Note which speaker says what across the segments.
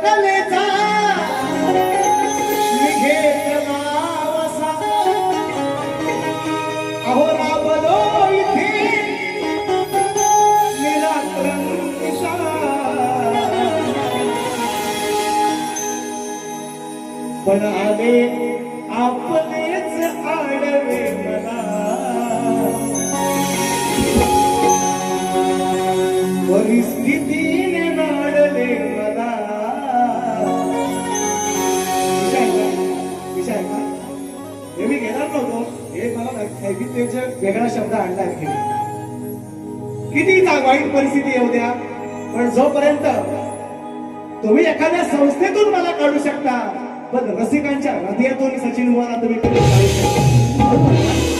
Speaker 1: कलेचा घेतला वसा अहो राबलो इथे निराकरण दिशा पण आले आपलेच आडवे मला परिस्थितीने नाडले मला विषय का हे मी घेणार नव्हतो हे मला नैतिकतेचा वेगळा शब्द आणला किती वाईट परिस्थिती येऊ द्या पण जोपर्यंत तुम्ही एखाद्या संस्थेतून मला काढू शकता पण रसिकांच्या हृदयातून सचिन बुवाला तुम्ही कधी काढू शकता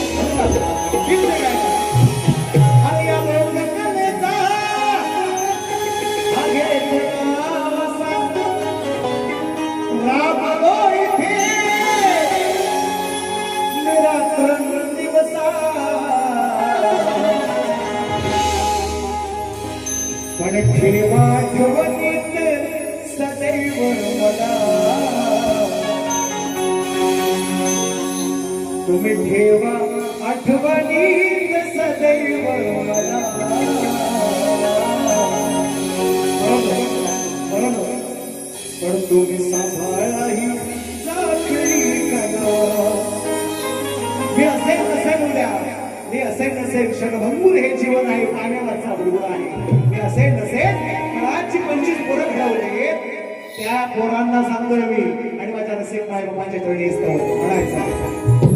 Speaker 1: पण ठेवा ठेवणीत सदैव मला तुम्ही ठेवा आठवणीत सदैव मला पण तुम्ही सांभाळाही साखळी करा मी असे नसे बोलल्या मी असे नसे क्षणभंगूर हे जीवन आहे पाण्यावरचा बुडबुड आहे मी असे नसे काळाची 25 पोरं घडवले त्या पोरांना सांगतोय मी आणि माझ्या रसिक माय बाबांच्या चरणी म्हणायचं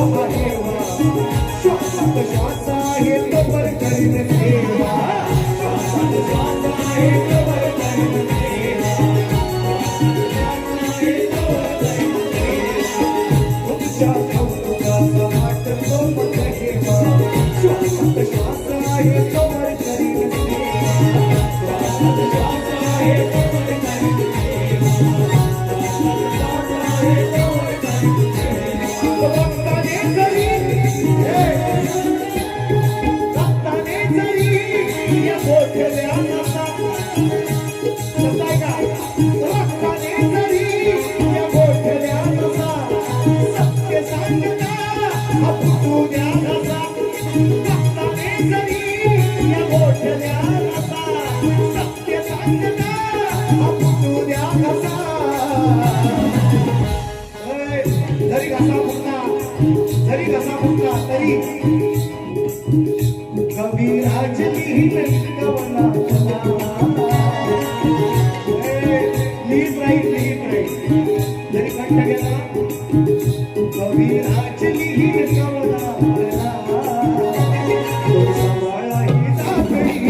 Speaker 1: आहे वा श्वासात श्वास आहे तोवर करीन सेवा श्वासात श्वास आहे तोवर करीन सेवा तुमच्या कौतुकाचा वाट सोबत हेवा श्वासात श्वास आहे तोवर करीन सेवा श्वासात श्वास आहे तोवर करीन सेवा रक्ताने जरी या मोठ्या नसा सताय का रक्ताने जरी या मोठ्या नसा सत्य सांगता आपटू द्या नसा रक्ताने जरी या मोठ्या नसा सत्य सांगता आपटू द्या नसा जरी घसा फुटला तरी कबीराज लिहिलं कवना लिहित राहील जरी कंठ गेला कबीराज लिहिलं कवना सांभाळा ही जागळी